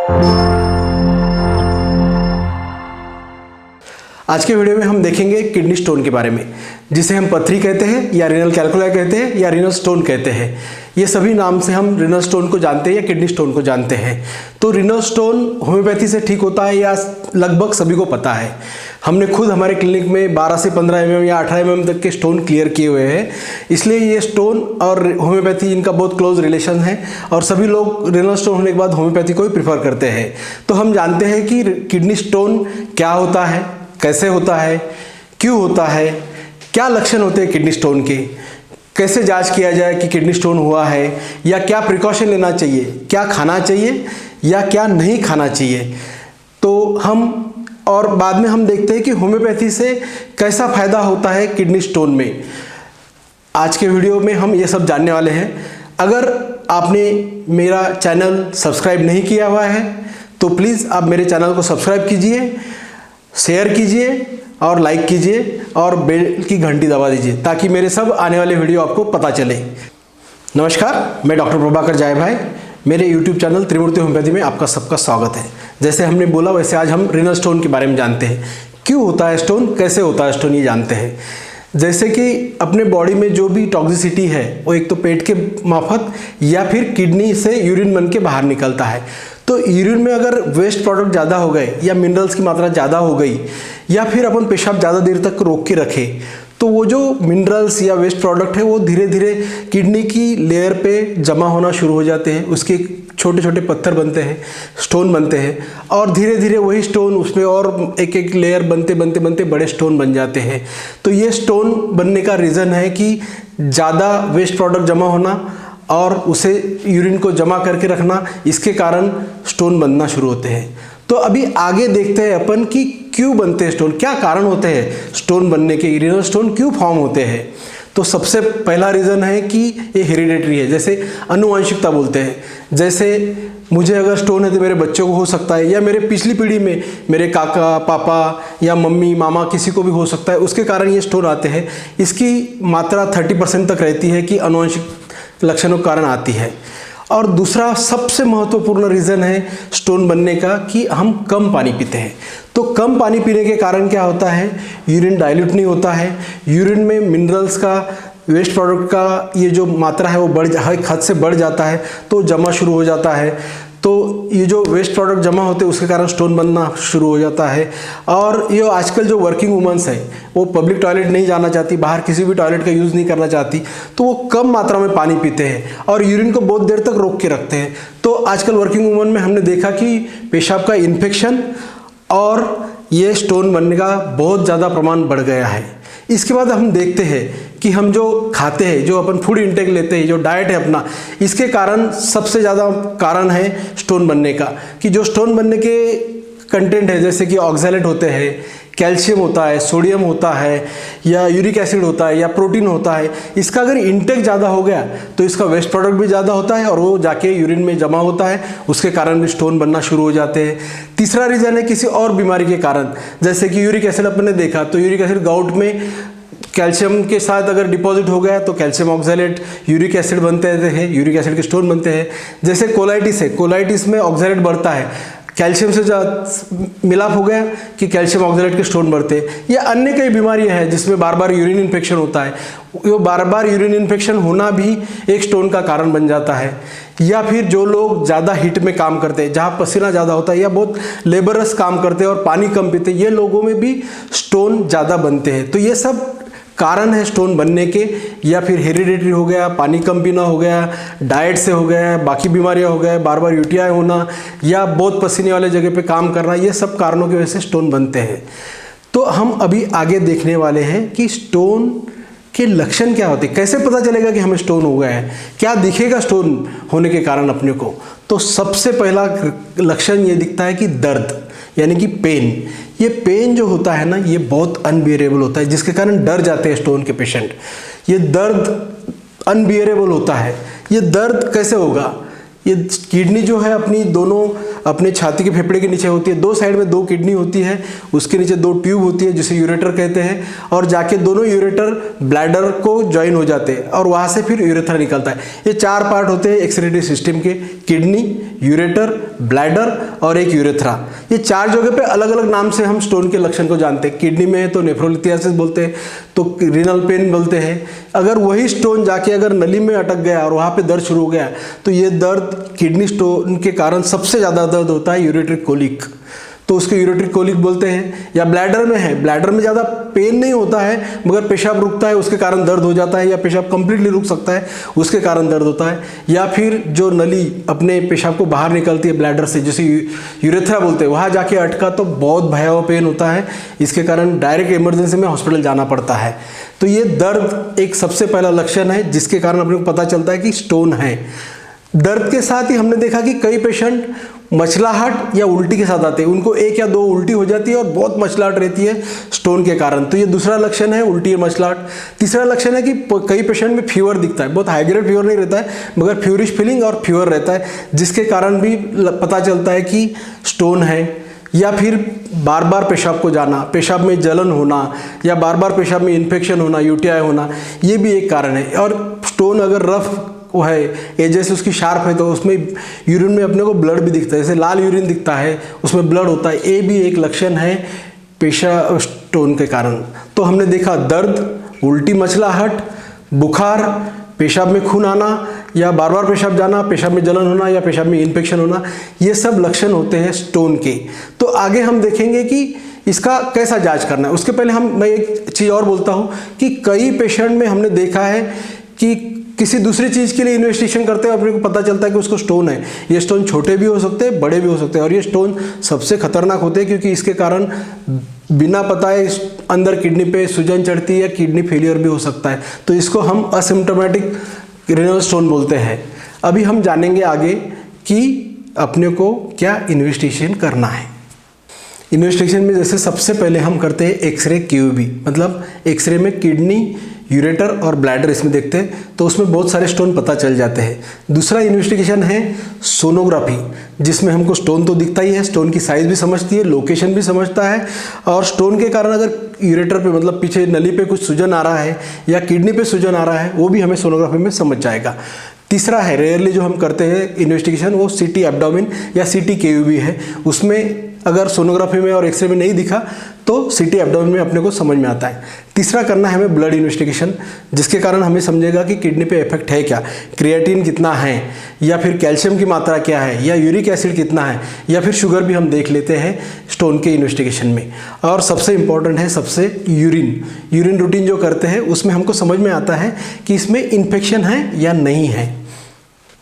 आज के वीडियो में हम देखेंगे किडनी स्टोन के बारे में, जिसे हम पथरी कहते हैं या रीनल कैलकुलाई कहते हैं या रीनल स्टोन कहते हैं। ये सभी नाम से हम रीनल स्टोन को जानते हैं या किडनी स्टोन को जानते हैं। तो रीनल स्टोन होम्योपैथी से ठीक होता है या लगभग सभी को पता है। हमने खुद हमारे क्लिनिक में 12 से 15 mm या 18 mm तक के स्टोन क्लियर किए हुए हैं। इसलिए ये स्टोन और होम्योपैथी इनका बहुत क्लोज रिलेशन है और सभी लोग रीनल स्टोन होने के बाद होम्योपैथी को ही प्रीफर करते हैं। तो हम जानते हैं कि किडनी स्टोन क्या होता है, कैसे होता है, क्यों होता है, क्या लक्षण होते हैं किडनी स्टोन के, कैसे जांच किया जाए कि किडनी स्टोन हुआ है, या क्या प्रिकॉशन लेना चाहिए, क्या खाना चाहिए या क्या नहीं खाना चाहिए। तो हम और बाद में हम देखते हैं कि होम्योपैथी से कैसा फ़ायदा होता है किडनी स्टोन में। आज के वीडियो में हम ये सब जानने वाले हैं। अगर आपने मेरा चैनल सब्सक्राइब नहीं किया हुआ है तो प्लीज़ आप मेरे चैनल को सब्सक्राइब कीजिए, शेयर कीजिए और लाइक कीजिए और बेल की घंटी दबा दीजिए ताकि मेरे सब आने वाले वीडियो आपको पता चले। नमस्कार, मैं डॉक्टर प्रभाकर जाय भाई, मेरे YouTube चैनल त्रिमूर्ति होम्योपैथी में आपका सबका स्वागत है। जैसे हमने बोला वैसे आज हम रीनल स्टोन के बारे में जानते हैं। क्यों होता है स्टोन, कैसे होता है स्टोन, ये जानते हैं। जैसे कि अपने बॉडी में जो भी टॉक्सिसिटी है वो एक तो पेट के मार्फत या फिर किडनी से यूरिन बन के बाहर निकलता है। तो यूरिन में अगर वेस्ट प्रोडक्ट ज़्यादा हो गए या मिनरल्स की मात्रा ज़्यादा हो गई या फिर अपन पेशाब ज़्यादा देर तक रोक के रखे तो वो जो मिनरल्स या वेस्ट प्रोडक्ट है वो धीरे धीरे किडनी की लेयर पे जमा होना शुरू हो जाते हैं। उसके छोटे छोटे पत्थर बनते हैं, स्टोन बनते हैं और धीरे धीरे वही स्टोन उसमें और एक एक लेयर बनते बनते बनते बड़े स्टोन बन जाते हैं। तो ये स्टोन बनने का रीज़न है कि ज़्यादा वेस्ट प्रोडक्ट जमा होना और उसे यूरिन को जमा करके रखना, इसके कारण स्टोन बनना शुरू होते हैं। तो अभी आगे देखते हैं अपन कि क्यों बनते हैं स्टोन, क्या कारण होते हैं स्टोन बनने के, रीनल स्टोन क्यों फॉर्म होते हैं। तो सबसे पहला रीज़न है कि ये हेरिडेटरी है, जैसे आनुवंशिकता बोलते हैं। जैसे मुझे अगर स्टोन है तो मेरे बच्चों को हो सकता है या मेरे पिछली पीढ़ी में मेरे काका पापा या मम्मी मामा किसी को भी हो सकता है, उसके कारण ये स्टोन आते हैं। इसकी मात्रा 30% तक रहती है कि आनुवंशिक लक्षणों के कारण आती है। और दूसरा सबसे महत्वपूर्ण रीज़न है स्टोन बनने का कि हम कम पानी पीते हैं। तो कम पानी पीने के कारण क्या होता है, यूरिन डाइल्यूट नहीं होता है, यूरिन में मिनरल्स का, वेस्ट प्रोडक्ट का ये जो मात्रा है वो हद से बढ़ जाता है तो जमा शुरू हो जाता है। तो ये जो वेस्ट प्रोडक्ट जमा होते हैं उसके कारण स्टोन बनना शुरू हो जाता है। और ये आजकल जो वर्किंग वुमेंस है वो पब्लिक टॉयलेट नहीं जाना चाहती, बाहर किसी भी टॉयलेट का यूज़ नहीं करना चाहती, तो वो कम मात्रा में पानी पीते हैं और यूरिन को बहुत देर तक रोक के रखते हैं। तो आजकल वर्किंग वुमेन में हमने देखा कि पेशाब का इन्फेक्शन और ये स्टोन बनने का बहुत ज़्यादा प्रमाण बढ़ गया है। इसके बाद हम देखते हैं कि हम जो खाते हैं, जो अपन फूड इंटेक लेते हैं, जो डाइट है अपना, इसके कारण सबसे ज़्यादा कारण है स्टोन बनने का। कि जो स्टोन बनने के कंटेंट है जैसे कि ऑक्सैलेट होते हैं, कैल्शियम होता है, सोडियम होता है या यूरिक एसिड होता है या प्रोटीन होता है, इसका अगर इंटेक ज़्यादा हो गया तो इसका वेस्ट प्रोडक्ट भी ज़्यादा होता है और वो जाके यूरिन में जमा होता है, उसके कारण भी स्टोन बनना शुरू हो जाते हैं। तीसरा रीज़न है किसी और बीमारी के कारण, जैसे कि यूरिक एसिड अपने देखा तो यूरिक एसिड गाउट में कैल्शियम के साथ अगर डिपॉजिट हो गया तो कैल्शियम ऑक्सैलेट यूरिक एसिड बनते हैं, यूरिक एसिड के स्टोन बनते हैं। जैसे कोलाइटिस है, कोलाइटिस में ऑक्सैलेट बढ़ता है, कैल्शियम से मिलाप हो गया कि कैल्शियम ऑक्सैलेट के स्टोन बढ़ते हैं। या अन्य कई बीमारियां हैं जिसमें बार बार यूरिन इन्फेक्शन होता है, वो बार बार यूरिन इन्फेक्शन होना भी एक स्टोन का कारण बन जाता है। या फिर जो लोग ज़्यादा हीट में काम करते हैं, जहाँ पसीना ज़्यादा होता है या बहुत लेबरस काम करते हैं और पानी कम पीते हैं, ये लोगों में भी स्टोन ज़्यादा बनते हैं। तो ये सब कारण है स्टोन बनने के। या फिर हेरिडेटरी हो गया, पानी कम पीना हो गया, डाइट से हो गया, बाकी बीमारियां हो गया, बार बार यूटीआई होना या बहुत पसीने वाले जगह पे काम करना, ये सब कारणों की वजह से स्टोन बनते हैं। तो हम अभी आगे देखने वाले हैं कि स्टोन के लक्षण क्या होते हैं, कैसे पता चलेगा कि हमें स्टोन हो गया है, क्या दिखेगा स्टोन होने के कारण अपने को। तो सबसे पहला लक्षण ये दिखता है कि दर्द, यानी कि पेन। ये पेन जो होता है ना, ये बहुत अनबियरेबल होता है, जिसके कारण डर जाते हैं स्टोन के पेशेंट। ये दर्द अनबियरेबल होता है। ये दर्द कैसे होगा, ये किडनी जो है अपनी दोनों अपने छाती के फेफड़े के नीचे होती है, दो साइड में दो किडनी होती है, उसके नीचे दो ट्यूब होती है जिसे यूरेटर कहते हैं, और जाके दोनों यूरेटर ब्लैडर को ज्वाइन हो जाते हैं और वहाँ से फिर यूरेथ्रा निकलता है। ये 4 पार्ट होते हैं एक्सक्रीटरी सिस्टम के, किडनी, यूरेटर, ब्लैडर और एक यूरेथ्रा। ये 4 जगह पे अलग अलग नाम से हम स्टोन के लक्षण को जानते हैं। किडनी में है तो नेफ्रोलिथियासिस बोलते हैं, तो रीनल पेन बोलते हैं। अगर वही स्टोन जाके अगर नली में अटक गया और वहाँ पे दर्द शुरू हो गया तो ये दर्द किडनी स्टोन के कारण सबसे ज़्यादा दर्द होता है यूरेटरी कोलिक, तो उसको यूरेटरी कोलिक बोलते हैं। या ब्लैडर में है, ब्लैडर में ज़्यादा पेन नहीं होता है मगर पेशाब रुकता है उसके कारण दर्द हो जाता है, या पेशाब कंप्लीटली रुक सकता है उसके कारण दर्द होता है। या फिर जो नली अपने पेशाब को बाहर निकलती है ब्लैडर से, जिसे यूरेथ्रा बोलते हैं, वहाँ जाके अटका तो बहुत भयावह पेन होता है, इसके कारण डायरेक्ट इमरजेंसी में हॉस्पिटल जाना पड़ता है। तो ये दर्द एक सबसे पहला लक्षण है जिसके कारण अपने को पता चलता है कि स्टोन है। दर्द के साथ ही हमने देखा कि कई पेशेंट मचलाहट या उल्टी के साथ आते हैं, उनको 1 या 2 उल्टी हो जाती है और बहुत मचलाहट रहती है स्टोन के कारण, तो ये दूसरा लक्षण है, उल्टी और मचलाहट। तीसरा लक्षण है कि कई पेशेंट में फीवर दिखता है, बहुत हाई ग्रेड फीवर नहीं रहता है मगर फ्यूरिश फीलिंग और फीवर रहता है, जिसके कारण भी पता चलता है कि स्टोन है। या फिर बार बार पेशाब को जाना, पेशाब में जलन होना, या बार बार पेशाब में इन्फेक्शन होना, यूटीआई होना, ये भी एक कारण है। और स्टोन अगर रफ वो है, एजेस उसकी शार्प है, तो उसमें यूरिन में अपने को ब्लड भी दिखता है, जैसे लाल यूरिन दिखता है उसमें ब्लड होता है, ये भी एक लक्षण है पेशा स्टोन के कारण। तो हमने देखा दर्द, उल्टी, मचलाहट, बुखार, पेशाब में खून आना या बार बार पेशाब जाना, पेशाब में जलन होना या पेशाब में इन्फेक्शन होना, ये सब लक्षण होते हैं स्टोन के। तो आगे हम देखेंगे कि इसका कैसा जांच करना है। उसके पहले मैं एक चीज़ और बोलता हूँ कि कई पेशेंट में हमने देखा है कि किसी दूसरी चीज़ के लिए इन्वेस्टिगेशन करते हैं, अपने को पता चलता है कि उसको स्टोन है। ये स्टोन छोटे भी हो सकते हैं, बड़े भी हो सकते हैं, और ये स्टोन सबसे खतरनाक होते हैं क्योंकि इसके कारण बिना पता है अंदर किडनी पे सूजन चढ़ती है या किडनी फेलियर भी हो सकता है, तो इसको हम असिम्प्टोमेटिक रीनल स्टोन बोलते हैं। अभी हम जानेंगे आगे कि अपने को क्या इन्वेस्टिगेशन करना है। इन्वेस्टिगेशन में जैसे सबसे पहले हम करते हैं एक्सरे क्यूबी, मतलब एक्सरे में किडनी, यूरेटर और ब्लैडर इसमें देखते हैं, तो उसमें बहुत सारे स्टोन पता चल जाते हैं। दूसरा इन्वेस्टिगेशन है सोनोग्राफी, जिसमें हमको स्टोन तो दिखता ही है, स्टोन की साइज़ भी समझती है, लोकेशन भी समझता है, और स्टोन के कारण अगर यूरेटर पे मतलब पीछे नली पे कुछ सूजन आ रहा है या किडनी पे सूजन आ रहा है वो भी हमें सोनोग्राफी में समझ जाएगा। तीसरा है रेयरली जो हम करते हैं इन्वेस्टिगेशन, वो सीटी एब्डोमेन या सीटी केयूबी है। उसमें अगर सोनोग्राफी में और एक्सरे में नहीं दिखा तो सीटी एब्डोमेन में अपने को समझ में आता है। तीसरा करना है हमें ब्लड इन्वेस्टिगेशन, जिसके कारण हमें समझेगा कि किडनी पे इफेक्ट है क्या, क्रिएटिन कितना है, या फिर कैल्शियम की मात्रा क्या है, या यूरिक एसिड कितना है, या फिर शुगर भी हम देख लेते हैं स्टोन के इन्वेस्टिगेशन में। और सबसे इम्पॉर्टेंट है सबसे यूरिन रूटीन जो करते हैं उसमें हमको समझ में आता है कि इसमें इन्फेक्शन है या नहीं है।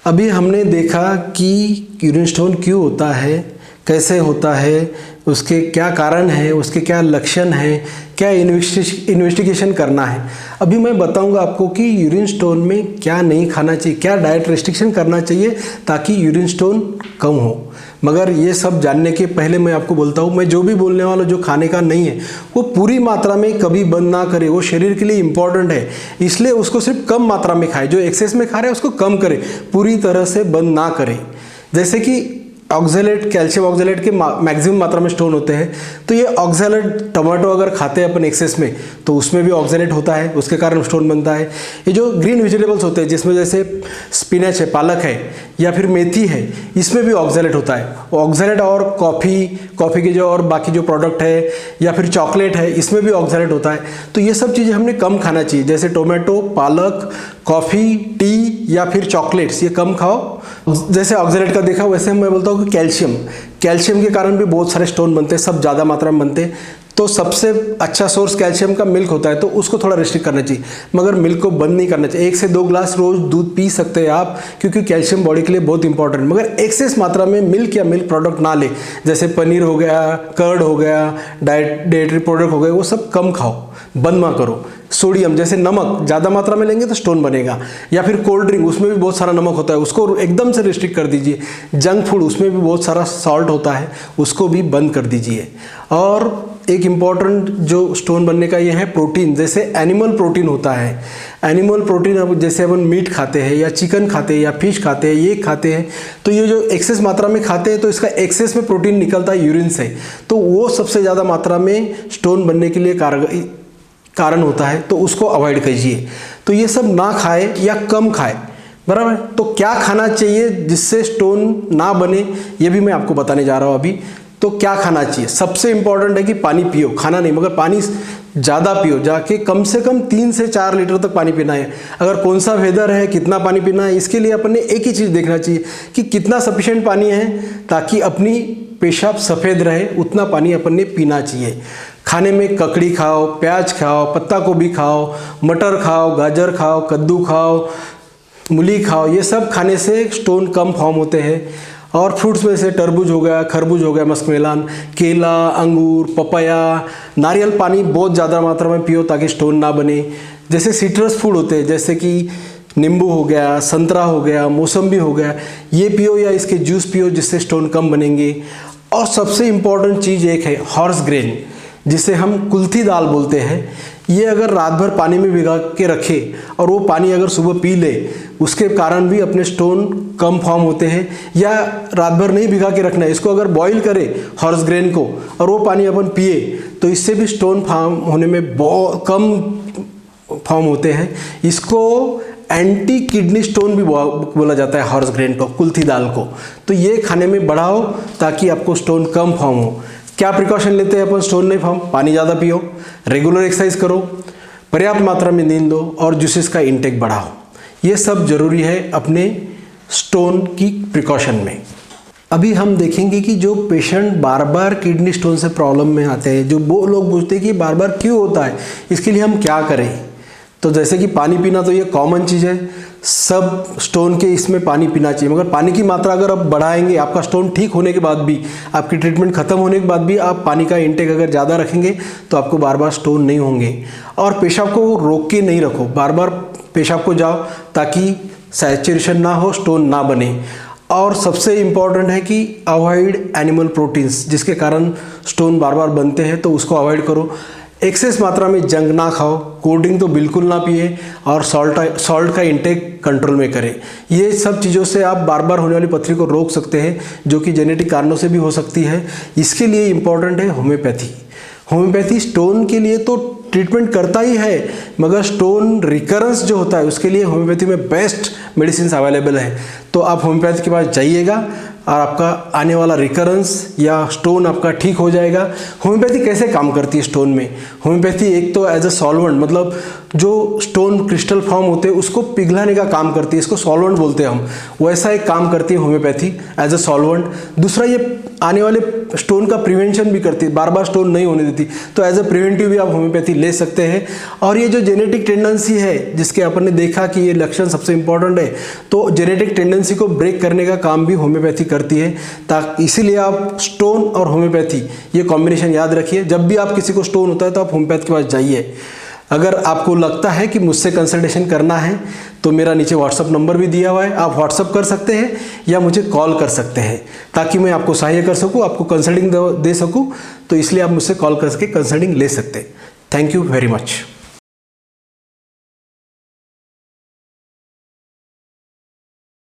अभी हमने देखा कि यूरिन स्टोन क्यों होता है, कैसे होता है, उसके क्या कारण है, उसके क्या लक्षण हैं, क्या इन्वेस्टिगेशन करना है। अभी मैं बताऊंगा आपको कि यूरिन स्टोन में क्या नहीं खाना चाहिए, क्या डाइट रेस्ट्रिक्शन करना चाहिए ताकि यूरिन स्टोन कम हो। मगर ये सब जानने के पहले मैं आपको बोलता हूँ, मैं जो भी बोलने वाला जो खाने का नहीं है वो पूरी मात्रा में कभी बंद ना करे, वो शरीर के लिए इम्पॉर्टेंट है, इसलिए उसको सिर्फ कम मात्रा में खाए। जो एक्सेस में खा रहे हैं उसको कम करे, पूरी तरह से बंद ना करे। जैसे कि ऑक्जेलेट, कैल्शियम ऑक्जेलेट के मैक्सिमम मात्रा में स्टोन होते हैं, तो ये ऑक्जेलेट टमाटो अगर खाते हैं अपन एक्सेस में तो उसमें भी ऑक्जेलेट होता है, उसके कारण स्टोन बनता है। ये जो ग्रीन वेजिटेबल्स होते हैं जिसमें जैसे स्पिनच है, पालक है या फिर मेथी है, इसमें भी ऑक्जेलेट होता है। ऑक्जेलेट और कॉफ़ी के जो और बाकी जो प्रोडक्ट है या फिर चॉकलेट है, इसमें भी ऑक्जेलेट होता है। तो ये सब चीज़ें हमने कम खाना चाहिए, जैसे टोमेटो, पालक, कॉफ़ी, टी या फिर चॉकलेट्स, ये कम खाओ। जैसे ऑक्जेलेट का देखा वैसे मैं बोलता हूँ कि कैल्शियम के कारण भी बहुत सारे स्टोन बनते हैं, सब ज़्यादा मात्रा में बनते हैं। तो सबसे अच्छा सोर्स कैल्शियम का मिल्क होता है, तो उसको थोड़ा रिस्ट्रिक्ट करना चाहिए, मगर मिल्क को बंद नहीं करना चाहिए। 1 से 2 ग्लास रोज दूध पी सकते हैं आप, क्योंकि कैल्शियम बॉडी के लिए बहुत इंपॉर्टेंट है, मगर एक्सेस मात्रा में मिल्क या मिल्क प्रोडक्ट ना ले। जैसे पनीर हो गया, कर्ड हो गया, डेयरी प्रोडक्ट हो गए, वो सब कम खाओ, बंद ना करो। सोडियम जैसे नमक ज़्यादा मात्रा में लेंगे तो स्टोन बनेगा, या फिर कोल्ड ड्रिंक, उसमें भी बहुत सारा नमक होता है, उसको एकदम से रिस्ट्रिक्ट कर दीजिए। जंक फूड, उसमें भी बहुत सारा सॉल्ट होता है, उसको भी बंद कर दीजिए। और एक इम्पॉर्टेंट जो स्टोन बनने का ये है प्रोटीन, जैसे एनिमल प्रोटीन होता है। एनिमल प्रोटीन, अब जैसे अपन मीट खाते हैं या चिकन खाते हैं या फिश खाते हैं, ये खाते हैं, तो ये जो एक्सेस मात्रा में खाते हैं तो इसका एक्सेस में प्रोटीन निकलता है यूरिन से, तो वो सबसे ज़्यादा मात्रा में स्टोन बनने के लिए कारण होता है, तो उसको अवॉइड कीजिए। तो ये सब ना खाए या कम खाए, बराबर। तो क्या खाना चाहिए जिससे स्टोन ना बने, ये भी मैं आपको बताने जा रहा हूँ अभी। तो क्या खाना चाहिए, सबसे इंपॉर्टेंट है कि पानी पियो, खाना नहीं, मगर पानी ज़्यादा पियो, जाके कम से कम 3 से 4 लीटर तक पानी पीना है। अगर कौन सा वेदर है, कितना पानी पीना है, इसके लिए अपन ने एक ही चीज़ देखना चाहिए कि कितना सफिशिएंट पानी है, ताकि अपनी पेशाब सफ़ेद रहे, उतना पानी अपन ने पीना चाहिए। खाने में ककड़ी खाओ, प्याज खाओ, पत्ता गोभी खाओ, मटर खाओ, गाजर खाओ, कद्दू खाओ, मूली खाओ, ये सब खाने से स्टोन कम फॉर्म होते हैं। और फ्रूट्स में से तरबूज हो गया, खरबूज हो गया, मस्कमेलन, केला, अंगूर, पपाया, नारियल पानी बहुत ज़्यादा मात्रा में पियो ताकि स्टोन ना बने। जैसे सिट्रस फूड होते हैं, जैसे कि नींबू हो गया, संतरा हो गया, मौसम्बी हो गया, ये पियो या इसके जूस पियो, जिससे स्टोन कम बनेंगे। और सबसे इम्पॉर्टेंट चीज़ एक है हॉर्स ग्रेन, जिसे हम कुल्थी दाल बोलते हैं। ये अगर रात भर पानी में भिगा के रखे और वो पानी अगर सुबह पी ले, उसके कारण भी अपने स्टोन कम फॉर्म होते हैं। या रात भर नहीं भिगा के रखना है, इसको अगर बॉईल करे हॉर्स ग्रेन को और वो पानी अपन पिए, तो इससे भी स्टोन फॉर्म होने में बहुत कम फॉर्म होते हैं। इसको एंटी किडनी स्टोन भी बोला जाता है, हॉर्स ग्रेन को, कुल्थी दाल को। तो ये खाने में बढ़ाओ ताकि आपको स्टोन कम फॉर्म हो। क्या प्रिकॉशन लेते हैं अपन स्टोन नहीं फॉर्म? पानी ज़्यादा पियो, रेगुलर एक्सरसाइज करो, पर्याप्त मात्रा में नींद लो और जूसेस का इंटेक बढ़ाओ। ये सब जरूरी है अपने स्टोन की प्रिकॉशन में। अभी हम देखेंगे कि जो पेशेंट बार बार किडनी स्टोन से प्रॉब्लम में आते हैं, जो वो लोग पूछते हैं कि बार बार क्यों होता है, इसके लिए हम क्या करें। तो जैसे कि पानी पीना, तो ये कॉमन चीज़ है, सब स्टोन के इसमें पानी पीना चाहिए, मगर पानी की मात्रा अगर आप बढ़ाएंगे, आपका स्टोन ठीक होने के बाद भी, आपकी ट्रीटमेंट खत्म होने के बाद भी आप पानी का इंटेक अगर ज़्यादा रखेंगे तो आपको बार बार स्टोन नहीं होंगे। और पेशाब को रोक के नहीं रखो, बार बार पेशाब को जाओ ताकि सैचुरेशन ना हो, स्टोन ना बने। और सबसे इम्पॉर्टेंट है कि अवॉइड एनिमल प्रोटीन्स, जिसके कारण स्टोन बार बार बनते हैं, तो उसको अवॉइड करो। एक्सेस मात्रा में जंक ना खाओ, कोल्ड ड्रिंक तो बिल्कुल ना पिए, और सॉल्ट का इंटेक कंट्रोल में करें। ये सब चीज़ों से आप बार बार होने वाली पथरी को रोक सकते हैं, जो कि जेनेटिक कारणों से भी हो सकती है। इसके लिए इम्पॉर्टेंट है होम्योपैथी। होम्योपैथी स्टोन के लिए तो ट्रीटमेंट करता ही है, मगर स्टोन रिकरेंस जो होता है उसके लिए होम्योपैथी में बेस्ट मेडिसिन अवेलेबल है। तो आप होम्योपैथी के पास जाइएगा और आपका आने वाला रिकरेंस या स्टोन आपका ठीक हो जाएगा। होम्योपैथी कैसे काम करती है स्टोन में? होम्योपैथी एक तो एज अ सॉल्वेंट, मतलब जो स्टोन क्रिस्टल फॉर्म होते हैं उसको पिघलाने का काम करती है, इसको सॉल्वेंट बोलते हैं हम, वैसा एक काम करती है होम्योपैथी एज अ सॉल्वेंट। दूसरा, ये आने वाले स्टोन का प्रिवेंशन भी करती है, बार बार स्टोन नहीं होने देती, तो एज अ प्रिवेंटिव भी आप होम्योपैथी ले सकते हैं। और ये जो जेनेटिक टेंडेंसी है, जिसके अपन ने देखा कि ये लक्षण सबसे इंपॉर्टेंट है, तो जेनेटिक टेंडेंसी को ब्रेक करने का काम भी होम्योपैथी करती है। ताकि इसीलिए आप स्टोन और होम्योपैथी ये कॉम्बिनेशन याद रखिए। जब भी आप किसी को स्टोन होता है तो आप होम्योपैथ के पास जाइए। अगर आपको लगता है कि मुझसे कंसल्टेशन करना है तो मेरा नीचे व्हाट्सअप नंबर भी दिया हुआ है, आप व्हाट्सअप कर सकते हैं या मुझे कॉल कर सकते हैं, ताकि मैं आपको सहायता कर सकूं, आपको कंसल्टिंग दे सकूं। तो इसलिए आप मुझसे कॉल करके कंसल्टिंग ले सकते हैं। Thank you very much.